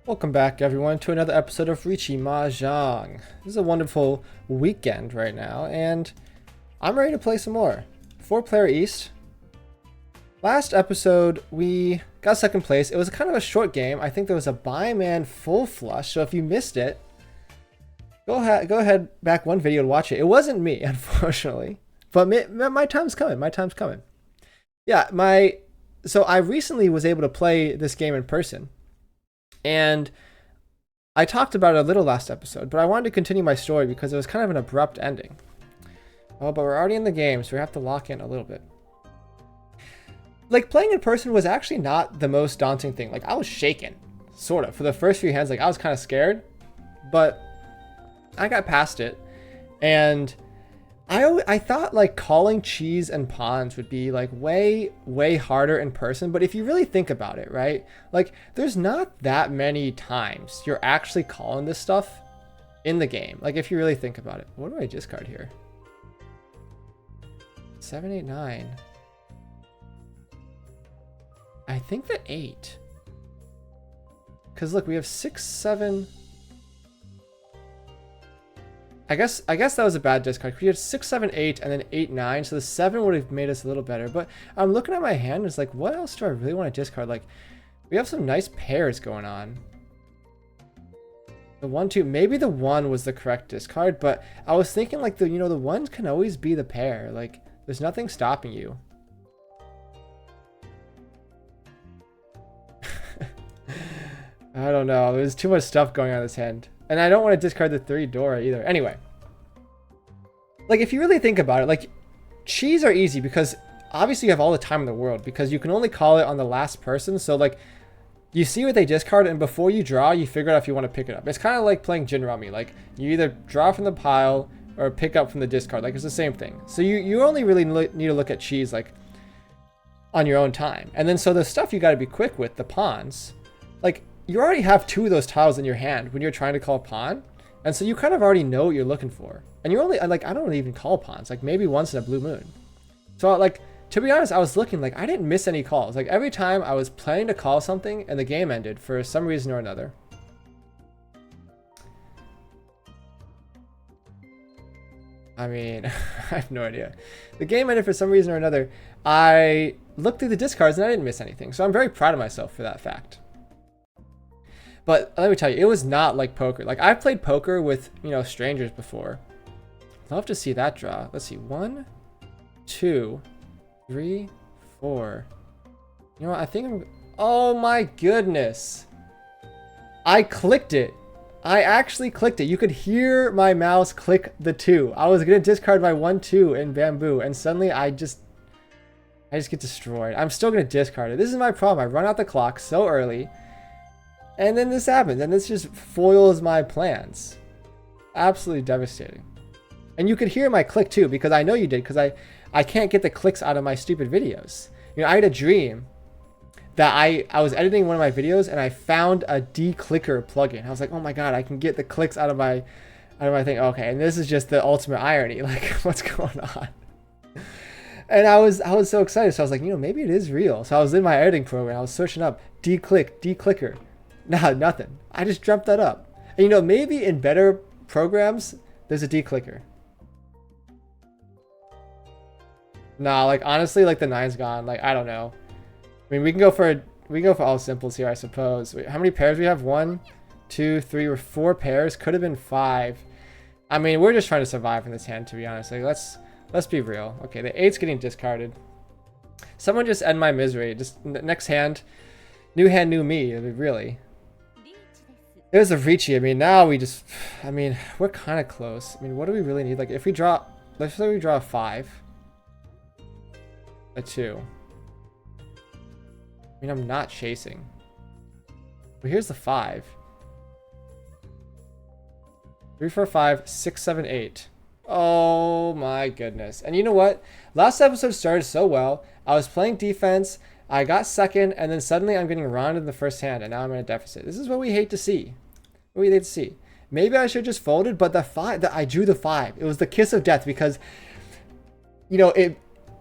Welcome back, everyone, to another episode of Riichi Mahjong. This is a wonderful weekend right now, and I'm ready to play some more. 4-player East. Last episode, we got second place. It was kind of a short game. I think there was a buy-man full flush, so if you missed it, go ahead back one video and watch it. It wasn't me, unfortunately, but my time's coming. My time's coming. Yeah, so I recently was able to play this game in person. And I talked about it a little last episode, but I wanted to continue my story because it was kind of an abrupt ending. Oh, but we're already in the game, so we have to lock in a little bit. Like, playing in person was actually not the most daunting thing. Like, I was shaken, sort of. For the first few hands, like, I was kind of scared, but I got past it. And I thought, like, calling cheese and pawns would be, like, way harder in person. But if you really think about it, right? Like, there's not that many times you're actually calling this stuff in the game. Like, if you really think about it. What do I discard here? 7, 8, 9. I think the 8. Because, look, we have 6, 7... I guess that was a bad discard. We had 6, 7, 8, and then 8, 9. So the 7 would have made us a little better. But I'm looking at my hand, and it's like, what else do I really want to discard? Like, we have some nice pairs going on. The 1, 2, maybe the 1 was the correct discard, but I was thinking like the 1 can always be the pair. Like, there's nothing stopping you. I don't know. There's too much stuff going on in this hand. And I don't want to discard the 3 Dora either. Anyway. Like, if you really think about it, like, cheese are easy because obviously you have all the time in the world because you can only call it on the last person. So, like, you see what they discard and before you draw, you figure out if you want to pick it up. It's kind of like playing gin rummy. Like, you either draw from the pile or pick up from the discard. Like, it's the same thing. So you only really need to look at cheese, like, on your own time. And then so the stuff you got to be quick with, the pawns, like, you already have 2 of those tiles in your hand when you're trying to call a pawn. And so you kind of already know what you're looking for. And you're only, like, I don't even call pawns, like maybe once in a blue moon. So, like, to be honest, I was looking, like, I didn't miss any calls. Like, every time I was planning to call something and the game ended for some reason or another. I mean, I have no idea. The game ended for some reason or another. I looked through the discards and I didn't miss anything. So I'm very proud of myself for that fact. But let me tell you, it was not like poker. Like, I've played poker with, strangers before. Love to see that draw. Let's see. 1, 2, 3, 4. You know what? I think I'm... Oh my goodness. I clicked it. I actually clicked it. You could hear my mouse click the 2. I was going to discard my 1, 2 in bamboo. And suddenly I just get destroyed. I'm still going to discard it. This is my problem. I run out the clock so early. And then this happens, and this just foils my plans. Absolutely devastating. And you could hear my click too, because I know you did, because I can't get the clicks out of my stupid videos. I had a dream that I was editing one of my videos, and I found a declicker plugin. I was like, oh my god, I can get the clicks out of my thing. Okay, and this is just the ultimate irony. Like, what's going on? And I was so excited. So I was like, maybe it is real. So I was in my editing program. I was searching up declicker. Nah, nothing. I just dreamt that up. And maybe in better programs, there's a declicker. Nah, like, honestly, like, the 9's gone. Like, I don't know. I mean, we can go for all simples here, I suppose. Wait, how many pairs we have? 1, 2, 3, or 4 pairs. Could have been 5. I mean, we're just trying to survive in this hand, to be honest. Like, let's be real. Okay, the 8's getting discarded. Someone just end my misery. Just next hand, new hand, new me. I mean, really. It was a Riichi. I mean, now we're kind of close. I mean, what do we really need? Like, if we draw, let's say we draw a 5, a 2. I mean, I'm not chasing. But here's the 5. 3, 4, 5, 6, 7, 8. Oh my goodness. And you know what? Last episode started so well. I was playing defense. I got second, and then suddenly I'm getting rounded in the first hand, and now I'm in a deficit. This is what we hate to see. Maybe I should have just folded, but I drew the 5. It was the kiss of death because,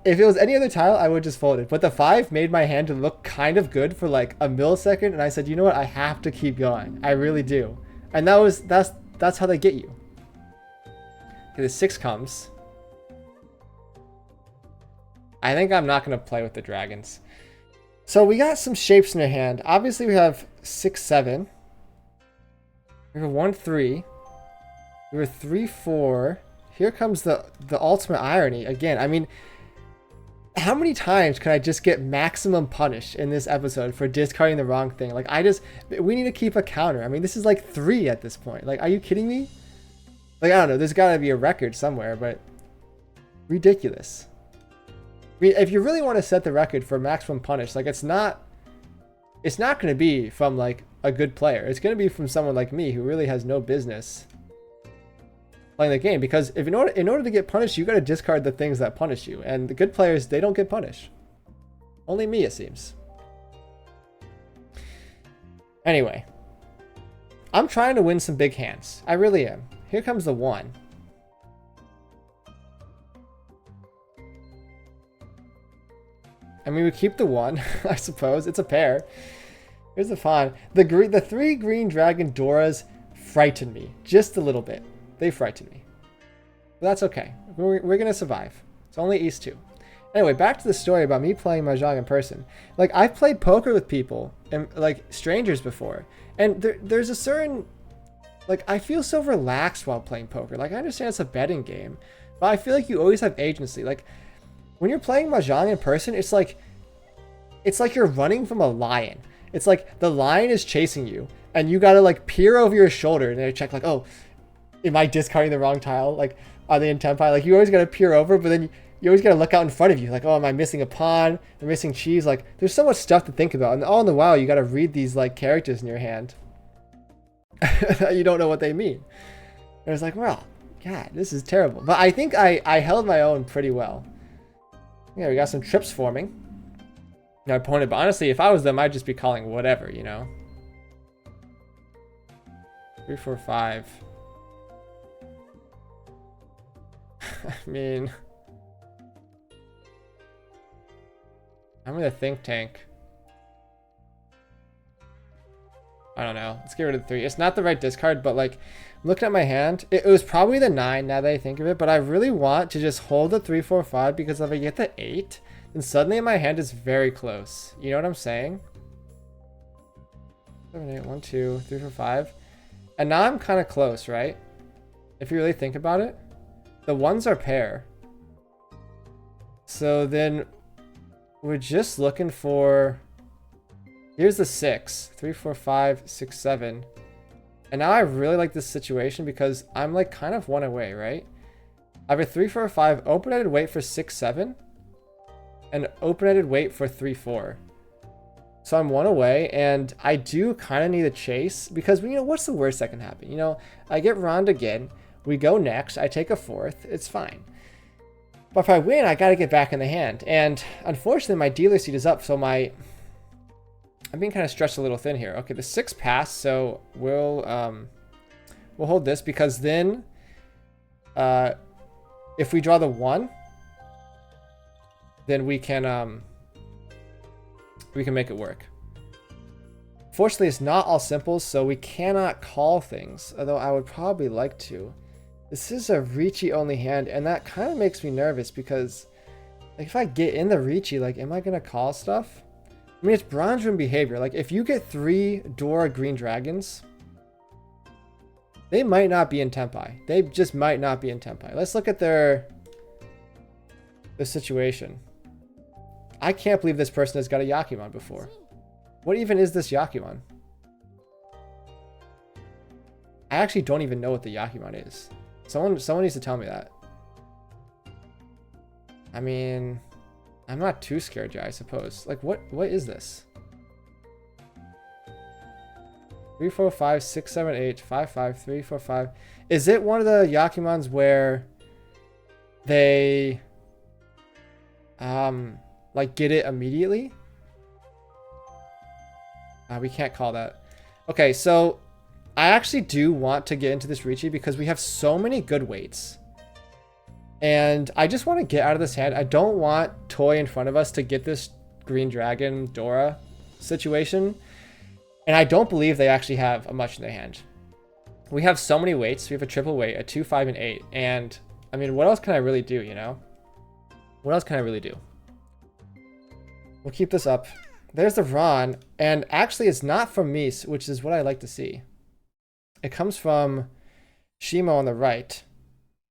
If it was any other tile, I would just fold it. But the 5 made my hand to look kind of good for like a millisecond, and I said, you know what? I have to keep going. I really do. And that's how they get you. Okay, the 6 comes. I think I'm not gonna play with the dragons. So we got some shapes in your hand. Obviously, we have 6, 7. We have 1, 3. We have 3, 4. Here comes the ultimate irony again. I mean, how many times can I just get maximum punish in this episode for discarding the wrong thing? Like, we need to keep a counter. I mean, this is like 3 at this point. Like, are you kidding me? Like, I don't know. There's got to be a record somewhere, but ridiculous. I mean, if you really want to set the record for maximum punish, like, it's not going to be from like a good player. It's going to be from someone like me who really has no business playing the game, because if in order to get punished, you got to discard the things that punish you, and the good players, they don't get punished. Only me, it seems. Anyway, I'm trying to win some big hands. I really am. Here comes the 1. I mean, we keep the 1, I suppose. It's a pair. Here's the pawn. The 3 green dragon Doras frighten me just a little bit. They frighten me. But that's okay. We're going to survive. It's only East 2. Anyway, back to the story about me playing Mahjong in person. Like, I've played poker with people, and like strangers before. And there's a certain... Like, I feel so relaxed while playing poker. Like, I understand it's a betting game, but I feel like you always have agency. Like, when you're playing Mahjong in person, it's like you're running from a lion. It's like the lion is chasing you, and you gotta like peer over your shoulder and check like, oh, am I discarding the wrong tile? Like, are they in tempi? Like, you always gotta peer over, but then you always gotta look out in front of you. Like, oh, am I missing a pawn? Am I missing cheese? Like, there's so much stuff to think about, and all in the while, you gotta read these like characters in your hand. You don't know what they mean. And it's like, well, God, this is terrible. But I think I held my own pretty well. Yeah, we got some trips forming. My opponent, but honestly, if I was them, I'd just be calling whatever, you know? 3, 4, 5. I mean... I'm gonna think tank. I don't know. Let's get rid of the 3. It's not the right discard, but like, looking at my hand, it was probably the 9 now that I think of it, but I really want to just hold the 3, 4, 5, because if I get the 8, then suddenly my hand is very close. You know what I'm saying? 7, 8, 1, 2, 3, 4, 5. And now I'm kind of close, right? If you really think about it. The 1s are pair. So then we're just looking for... Here's the 6. 3, 4, 5, 6, 7. And now I really like this situation because I'm like kind of 1 away, right? I have a 3, 4, 5, open-ended wait for 6, 7. And open-ended wait for 3, 4. So I'm 1 away, and I do kind of need a chase because, you know, what's the worst that can happen? You know, I get round again, we go next, I take a 4th, it's fine. But if I win, I got to get back in the hand. And unfortunately, my dealer seat is up, so I'm being kind of stretched a little thin here. Okay, the 6 passed, so we'll hold this because then if we draw the 1, then we can make it work. Fortunately, it's not all simples, so we cannot call things, although I would probably like to. This is a Riichi only hand, and that kind of makes me nervous because like, if I get in the Riichi, like, am I gonna call stuff? I mean, it's bronze room behavior. Like, if you get 3 Dora green dragons, they might not be in tempi. They just might not be in tempi. Let's look at their situation. I can't believe this person has got a Yakimon before. What even is this Yakimon? I actually don't even know what the Yakimon is. Someone needs to tell me that. I mean, I'm not too scared yet, I suppose. Like, what is this? 3, 4, 5, 6, 7, 8, 5, 5, 3, 4, 5. Is it one of the Yakimons where they like get it immediately? We can't call that. Okay, so I actually do want to get into this Riichi because we have so many good weights. And I just want to get out of this hand. I don't want Toy in front of us to get this Green Dragon Dora situation. And I don't believe they actually have a much in their hand. We have so many weights. We have a triple weight, a 2, 5, and 8. And I mean, what else can I really do, you know? What else can I really do? We'll keep this up. There's the Ron. And actually, it's not from Mies, which is what I like to see. It comes from Shimo on the right.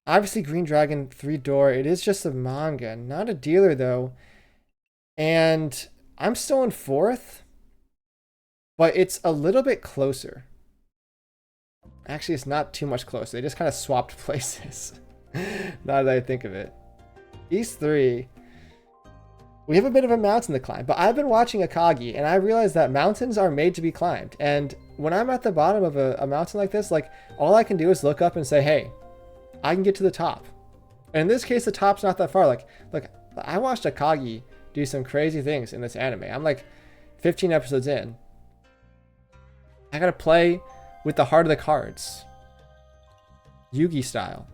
Obviously, Green Dragon 3 door. It is just a manga, not a dealer, though. And I'm still in 4th. But it's a little bit closer. Actually, it's not too much closer. They just kind of swapped places. Now that I think of it. East 3. We have a bit of a mountain to climb. But I've been watching Akagi, and I realized that mountains are made to be climbed. And when I'm at the bottom of a mountain like this, like, all I can do is look up and say, hey, I can get to the top. And in this case, the top's not that far. Like, look, I watched Akagi do some crazy things in this anime. I'm like 15 episodes in. I gotta play with the heart of the cards. Yugi style.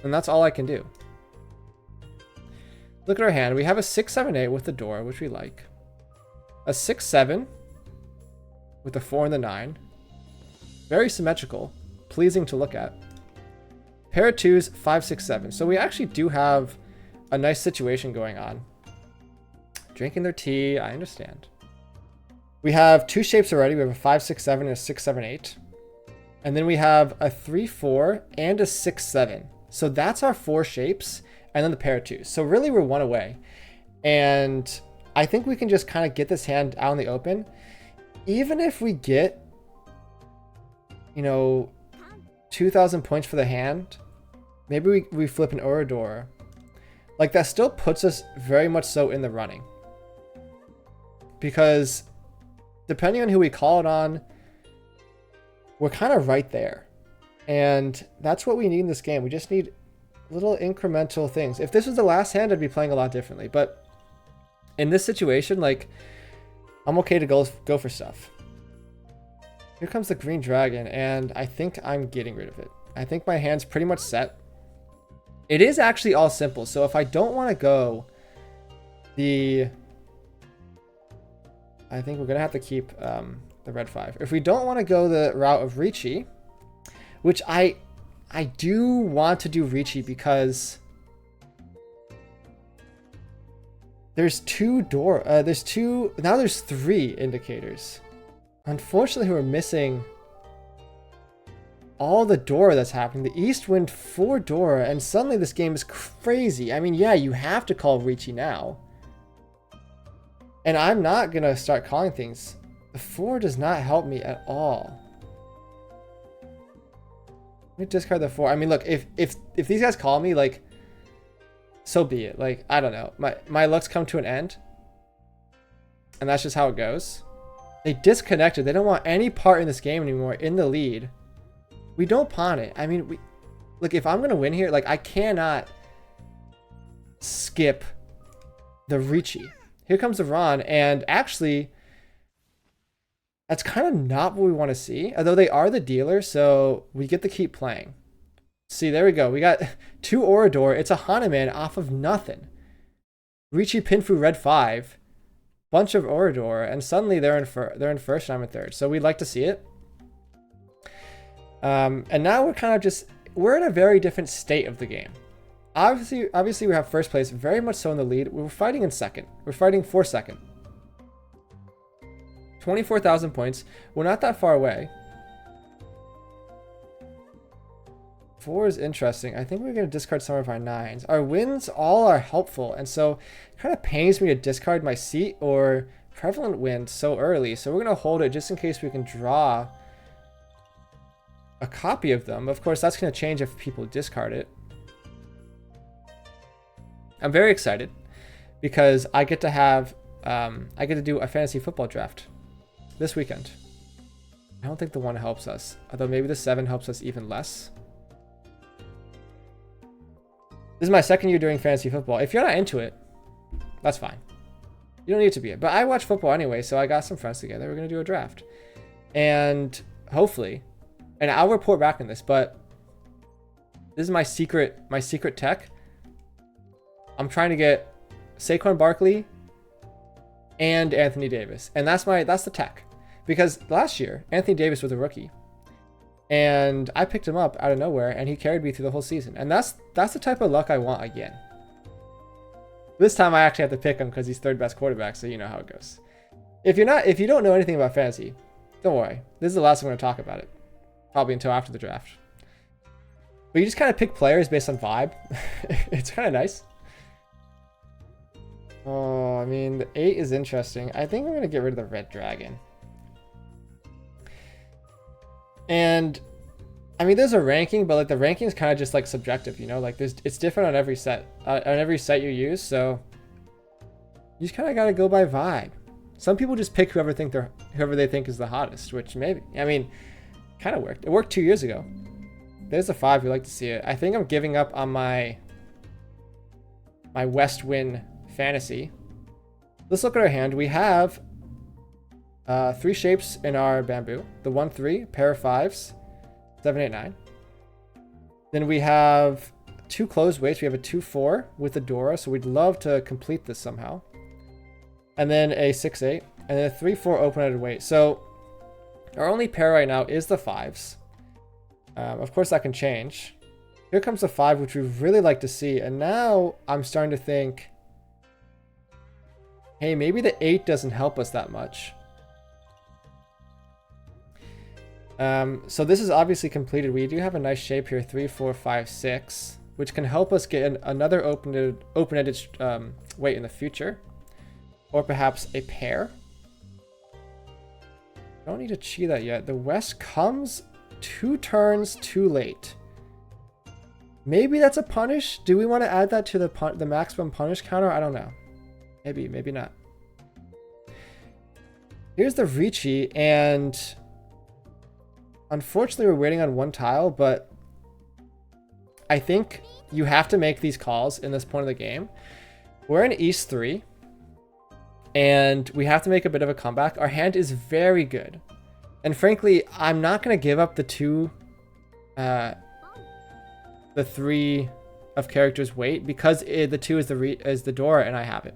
And that's all I can do. Look at our hand. We have a 6, 7, 8 with the door, which we like. A 6, 7 with the 4 and the 9. Very symmetrical. Pleasing to look at. Pair of 2s, 5, 6, 7. So we actually do have a nice situation going on. Drinking their tea, I understand. We have 2 shapes already. We have a 5, 6, 7 and a 6, 7, 8. And then we have a 3, 4 and a 6, 7. So that's our 4 shapes and then the pair of 2s. So really we're 1 away. And I think we can just kind of get this hand out in the open. Even if we get, you know, 2,000 points for the hand, maybe we flip an Orador. Like, that still puts us very much so in the running. Because depending on who we call it on, we're kind of right there. And that's what we need in this game. We just need little incremental things. If this was the last hand, I'd be playing a lot differently. But in this situation, like, I'm okay to go for stuff. Here comes the Green Dragon, and I think I'm getting rid of it. I think my hand's pretty much set. It is actually all simple, so if I don't want to go the... I think we're going to have to keep the red 5. If we don't want to go the route of Riichi, which I do want to do Riichi because there's 2 door... there's 2... Now there's 3 indicators. Unfortunately, we're missing all the Dora that's happening. The East Wind 4 Dora, and suddenly this game is crazy. I mean, yeah, you have to call Riichi now. And I'm not going to start calling things. The 4 does not help me at all. Let me discard the 4. I mean, look, if these guys call me, like, so be it. Like, I don't know. My lucks come to an end. And that's just how it goes. They disconnected. They don't want any part in this game anymore. In the lead. We don't pawn it. I mean, look, if I'm going to win here, like, I cannot skip the Riichi. Here comes the Ron, and actually, that's kind of not what we want to see. Although they are the dealer, so we get to keep playing. See, there we go. We got 2 Orador. It's a Hanuman off of nothing. Riichi Pinfu red 5. Bunch of Orador, and suddenly they're in first and I'm in third. So we'd like to see it. And now we're kind of just... We're in a very different state of the game. Obviously we have first place, very much so in the lead. We're fighting in second. We're fighting for second. 24,000 points. We're not that far away. 4 is interesting. I think we're going to discard some of our 9s. Our wins all are helpful, and so it kind of pains me to discard my seat or prevalent wind so early. So we're going to hold it just in case we can draw a copy of them. Of course, that's going to change if people discard it. I'm very excited because I get to have, I get to do a fantasy football draft this weekend. I don't think the 1 helps us, although maybe the 7 helps us even less. This is my second year doing fantasy football. If you're not into it, that's fine. You don't need to be it. But I watch football anyway, so I got some friends together. We're going to do a draft. And hopefully, and I'll report back on this, but this is my secret tech. I'm trying to get Saquon Barkley and Anthony Davis. And that's the tech. Because last year, Anthony Davis was a rookie. And I picked him up out of nowhere, and he carried me through the whole season. And that's the type of luck I want again. This time I actually have to pick him because he's third best quarterback, so you know how it goes. If you don't know anything about fantasy, don't worry. This is the last time I'm going to talk about it. Probably until after the draft. But you just kind of pick players based on vibe. It's kind of nice. Oh, I mean, the 8 is interesting. I think I'm going to get rid of the red dragon. And I mean, there's a ranking, but like the ranking is kind of just like subjective, you know, like it's different on every set, on every set you use. So you just kind of got to go by vibe. Some people just pick whoever they think is the hottest, which maybe, I mean, kind of worked. It worked 2 years ago. There's a 5. We like to see it. I think I'm giving up on my West Win fantasy. Let's look at our hand. We have 3 shapes in our bamboo. The 1-3, pair of 5s, 7-8-9. Then we have 2 closed weights. We have a 2-4 with a Dora, so we'd love to complete this somehow. And then a 6-8, and then a 3-4 open-ended weight. So our only pair right now is the 5s. Of course, that can change. Here comes the 5, which we really like to see. And now I'm starting to think, hey, maybe the 8 doesn't help us that much. So this is obviously completed. We do have a nice shape here, 3, 4, 5, 6, which can help us get another open-ended weight in the future. Or perhaps a pair. Don't need to cheat that yet. The West comes 2 turns too late. Maybe that's a punish. Do we want to add that to the maximum punish counter? I don't know. Maybe, maybe not. Here's the Riichi, and unfortunately we're waiting on 1 tile, but I think you have to make these calls in this point of the game. We're in East 3, and we have to make a bit of a comeback. Our hand is very good. And frankly, I'm not going to give up the 3 of characters weight because the 2 is the Dora and I have it.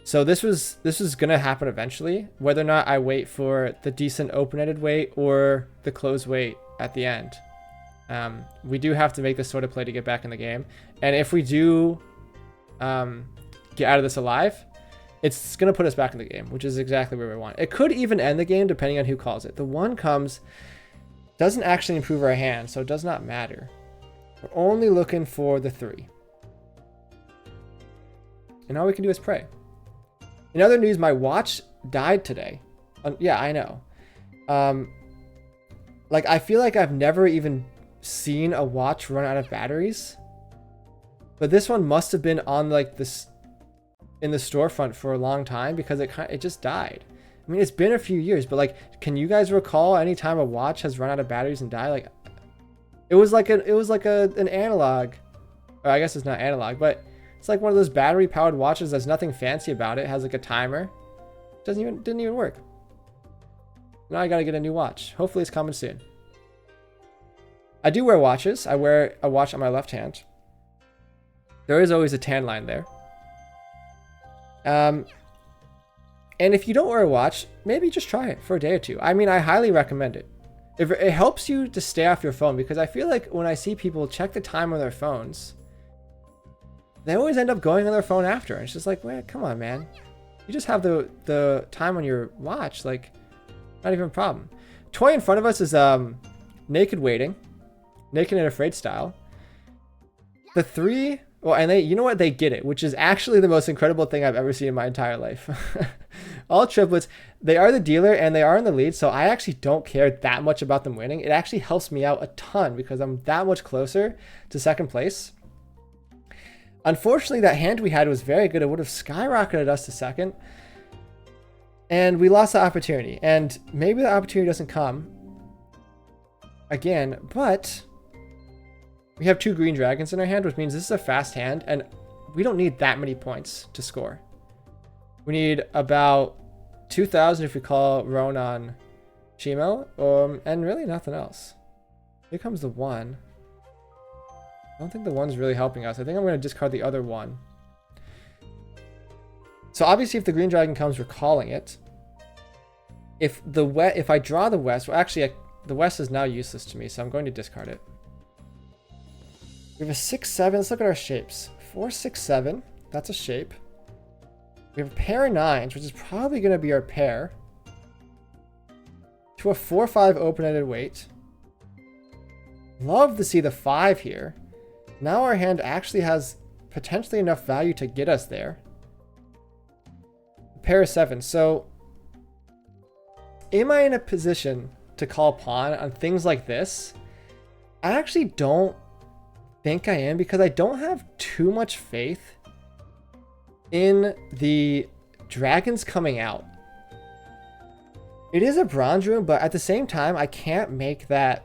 So this is going to happen eventually, whether or not I wait for the decent open-ended weight or the closed weight at the end. We do have to make this sort of play to get back in the game. And if we do get out of this alive, it's going to put us back in the game, which is exactly where we want. It could even end the game depending on who calls it. The 1 comes, doesn't actually improve our hand, so it does not matter. We're only looking for the 3. And all we can do is pray. In other news, my watch died today. Yeah, I know. Like, I feel like I've never even seen a watch run out of batteries. But this one must have been on like this in the storefront for a long time because it just died. I mean, it's been a few years, but like, can you guys recall any time a watch has run out of batteries and died? Like, it was like an analog, or I guess it's not analog, but it's like one of those battery powered watches. There's nothing fancy about it. It has like a timer. Didn't even work. Now I gotta get a new watch. Hopefully it's coming soon. I do wear watches. I wear a watch on my left hand. There is always a tan line there. And if you don't wear a watch, maybe just try it for a day or 2. I mean, I highly recommend it. It helps you to stay off your phone, because I feel like when I see people check the time on their phones, they always end up going on their phone after. And it's just like, well, come on, man. You just have the time on your watch, like, not even a problem. Toy in front of us is Naked Waiting. Naked and Afraid style. The 3... Well, and you know what? They get it, which is actually the most incredible thing I've ever seen in my entire life. All triplets, they are the dealer and they are in the lead, so I actually don't care that much about them winning. It actually helps me out a ton because I'm that much closer to second place. Unfortunately, that hand we had was very good. It would have skyrocketed us to second. And we lost the opportunity. And maybe the opportunity doesn't come again, but we have 2 green dragons in our hand, which means this is a fast hand, and we don't need that many points to score. We need about 2,000 if we call Ronan Chimo, and really nothing else. Here comes the 1. I don't think the 1's really helping us. I think I'm going to discard the other 1 So obviously if the green dragon comes, we're calling it. If I draw the west, well actually the west is now useless to me, so I'm going to discard it. We have a 6-7. Let's look at our shapes. 4-6-7. That's a shape. We have a pair of 9s, which is probably going to be our pair. To a 4-5 open-ended weight. Love to see the 5 here. Now our hand actually has potentially enough value to get us there. A pair of 7. So, am I in a position to call pawn on things like this? I actually don't think I am, because I don't have too much faith in the dragons coming out. It is a bronze room, but at the same time, I can't make that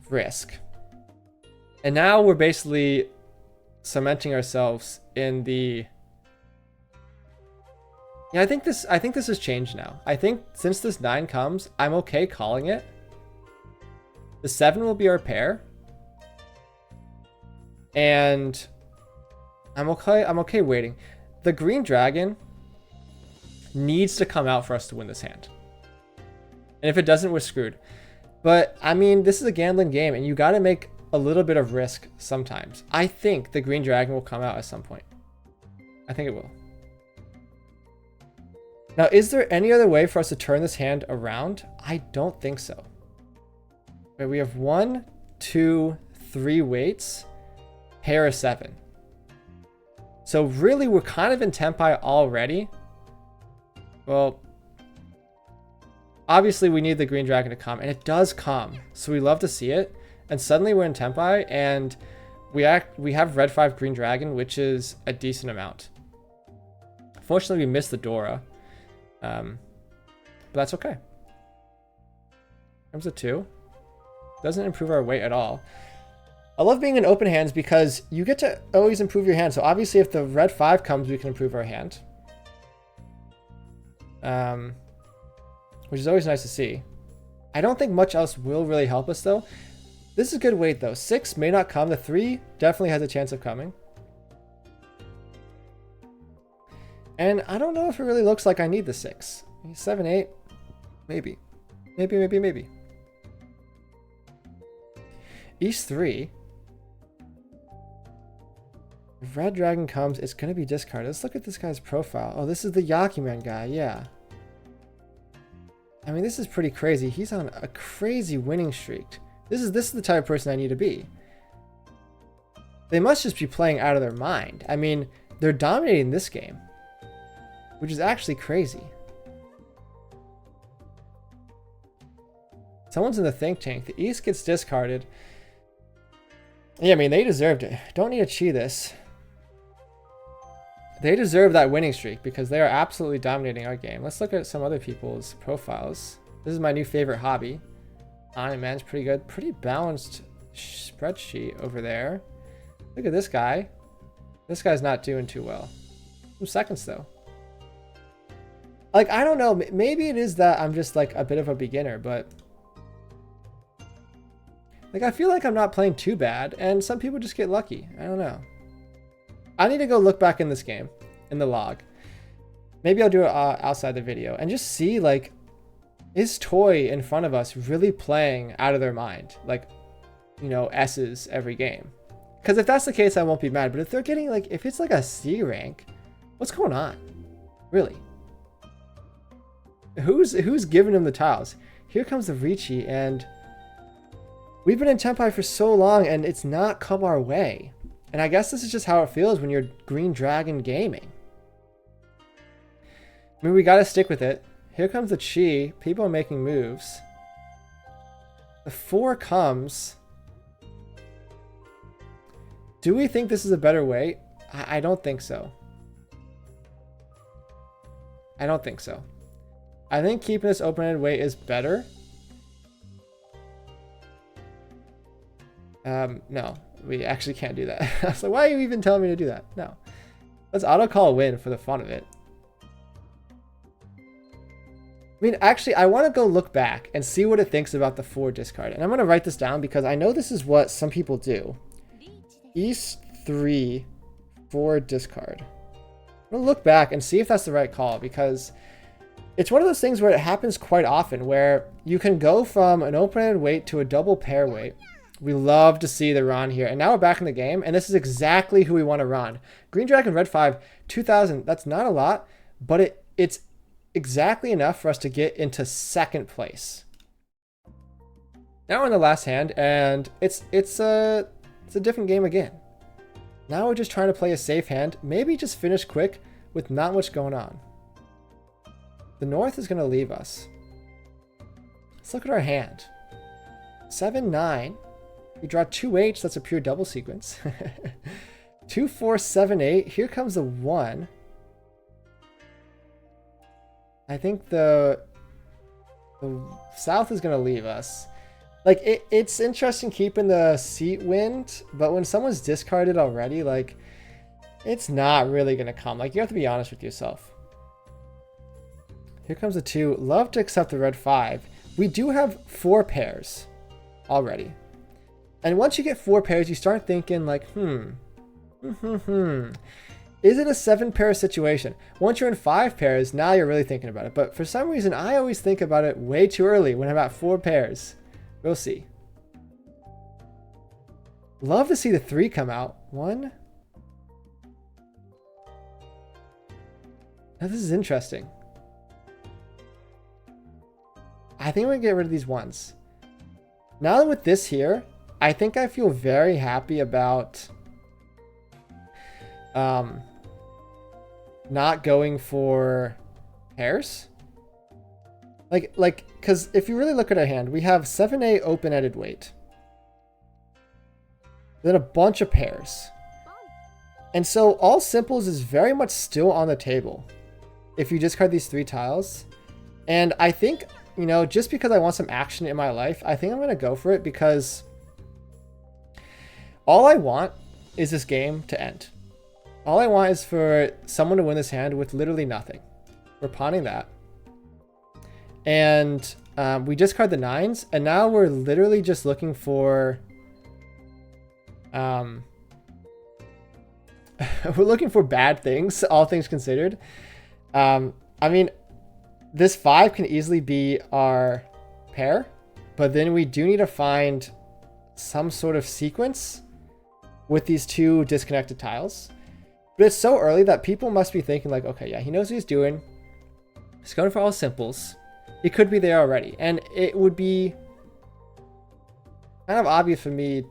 risk. And now we're basically cementing ourselves in the... Yeah, I think this has changed now. I think since this 9 comes, I'm okay calling it. The 7 will be our pair. And I'm okay waiting. The green dragon needs to come out for us to win this hand. And if it doesn't, we're screwed. But, I mean, this is a gambling game, and you got to make a little bit of risk sometimes. I think the green dragon will come out at some point. I think it will. Now, is there any other way for us to turn this hand around? I don't think so. Wait, we have 1, 2, 3 weights. Pair of 7. So really, we're kind of in tempai already. Well, obviously we need the green dragon to come, and it does come. So we love to see it. And suddenly we're in tempai, and we have red 5 green dragon, which is a decent amount. Fortunately, we missed the Dora. But that's okay. Comes a 2. Doesn't improve our weight at all. I love being in open hands because you get to always improve your hand. So obviously if the red 5 comes, we can improve our hand. Which is always nice to see. I don't think much else will really help us though. This is good weight though. 6 may not come. The 3 definitely has a chance of coming. And I don't know if it really looks like I need the 6. 7, 8, maybe. Maybe. East 3. If red dragon comes, it's going to be discarded. Let's look at this guy's profile. Oh, this is the Yakuman guy. Yeah. I mean, this is pretty crazy. He's on a crazy winning streak. This is the type of person I need to be. They must just be playing out of their mind. I mean, they're dominating this game, which is actually crazy. Someone's in the think tank. The East gets discarded. Yeah, I mean, they deserved it. Don't need to cheat this. They deserve that winning streak because they are absolutely dominating our game. Let's look at some other people's profiles. This is my new favorite hobby. Iron Man's pretty good. Pretty balanced spreadsheet over there. Look at this guy. This guy's not doing too well. Some seconds though. Like, I don't know. Maybe it is that I'm just like a bit of a beginner, but like I feel like I'm not playing too bad, and some people just get lucky. I don't know. I need to go look back in this game, in the log. Maybe I'll do it outside the video and just see, like, is Toy in front of us really playing out of their mind? Like, you know, S's every game. Because if that's the case, I won't be mad. But if they're getting, like, if it's like a C rank, what's going on? Really? Who's giving them the tiles? Here comes the Riichi, and we've been in Tempai for so long, and it's not come our way. And I guess this is just how it feels when you're Green Dragon gaming. I mean, we gotta stick with it. Here comes the Chi. People are making moves. The 4 comes. Do we think this is a better way? I don't think so. I don't think so. I think keeping this open-ended way is better. No. We actually can't do that. I was like, why are you even telling me to do that? No. Let's auto-call a win for the fun of it. I mean, actually, I want to go look back and see what it thinks about the 4 discard. And I'm going to write this down because I know this is what some people do. East 3, 4 discard. I'm gonna look back and see if that's the right call, because it's one of those things where it happens quite often where you can go from an open-ended weight to a double pair weight. We love to see the Ron here. And now we're back in the game, and this is exactly who we want to run. Green Dragon, Red 5, 2,000. That's not a lot, but it's exactly enough for us to get into second place. Now we're in the last hand, and it's a different game again. Now we're just trying to play a safe hand, maybe just finish quick with not much going on. The North is going to leave us. Let's look at our hand. 7, 9. We draw 2 H, that's a pure double sequence. 2, 4, 7, 8. Here comes the 1. I think the South is going to leave us. Like, it's interesting keeping the seat wind, but when someone's discarded already, like, it's not really going to come. Like, you have to be honest with yourself. Here comes the 2. Love to accept the Red 5. We do have 4 pairs already. And once you get 4 pairs, you start thinking like, is it a 7-pair situation? Once you're in 5 pairs, now you're really thinking about it. But for some reason, I always think about it way too early when I'm at 4 pairs. We'll see. Love to see the 3 come out. 1. Now this is interesting. I think we're going to get rid of these 1s. Now that with this here, I think I feel very happy about not going for pairs. Like, because if you really look at our hand, we have 7A open-ended weight. Then a bunch of pairs. And so all simples is very much still on the table if you discard these 3 tiles. And I think, you know, just because I want some action in my life, I think I'm going to go for it, because all I want is this game to end. All I want is for someone to win this hand with literally nothing. We're pawning that. And we discard the 9s, and now we're literally just looking for... we're looking for bad things, all things considered. I mean, this 5 can easily be our pair, but then we do need to find some sort of sequence with these 2 disconnected tiles. But it's so early that people must be thinking like, okay, yeah, he knows what he's doing. He's going for all simples. He could be there already. And it would be kind of obvious for me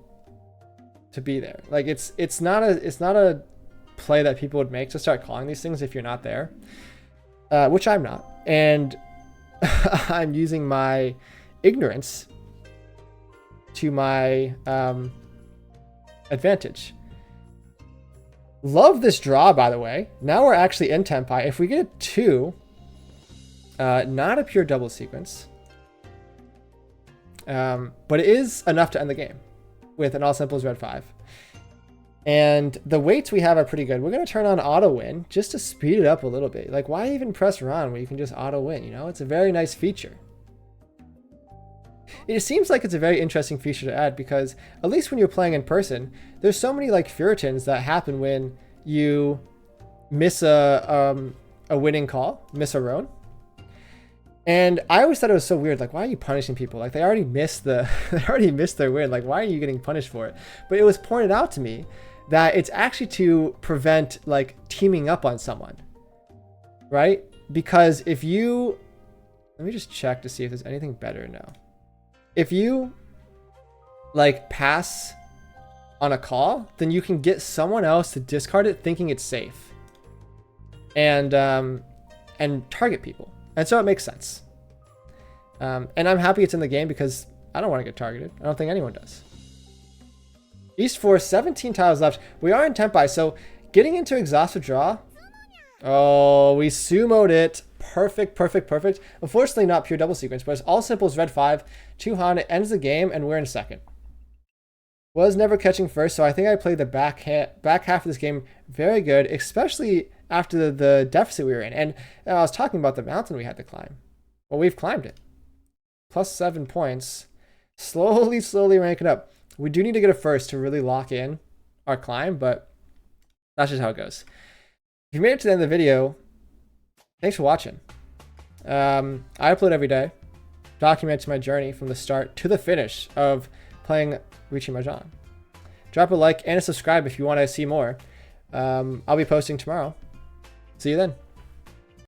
to be there. Like, it's not a play that people would make to start calling these things if you're not there. Which I'm not. And I'm using my ignorance to my advantage. Love this draw, by the way. Now we're actually in Tenpai. If we get a 2, not a pure double sequence, but it is enough to end the game with an all simples Red 5. And the weights we have are pretty good. We're going to turn on auto win just to speed it up a little bit. Like, why even press run when you can just auto win? You know, it's a very nice feature. It seems like it's a very interesting feature to add, because at least when you're playing in person, there's so many like Furitins that happen when you miss a winning call, miss a roan. And I always thought it was so weird. Like, why are you punishing people? Like, they already missed their win. Like, why are you getting punished for it? But it was pointed out to me that it's actually to prevent like teaming up on someone, right? Because if you, let me just check to see if there's anything better now. If you like pass on a call, then you can get someone else to discard it thinking it's safe and target people. And so it makes sense. And I'm happy it's in the game, because I don't want to get targeted. I don't think anyone does. East 4, 17 tiles left. We are in Tenpai, so getting into exhaustive draw. Oh, we sumoed it. Perfect, perfect, perfect. Unfortunately, not pure double sequence, but it's all simples Red 5. 2 Han, it ends the game, and we're in second. Was never catching first, so I think I played the back half of this game very good, especially after the deficit we were in. And I was talking about the mountain we had to climb. Well, we've climbed it. Plus 7 points. Slowly ranking up. We do need to get a first to really lock in our climb, but that's just how it goes. If you made it to the end of the video, thanks for watching. I upload every day, documents my journey from the start to the finish of playing Riichi Mahjong. Drop a like and a subscribe if you want to see more. I'll be posting tomorrow. See you then.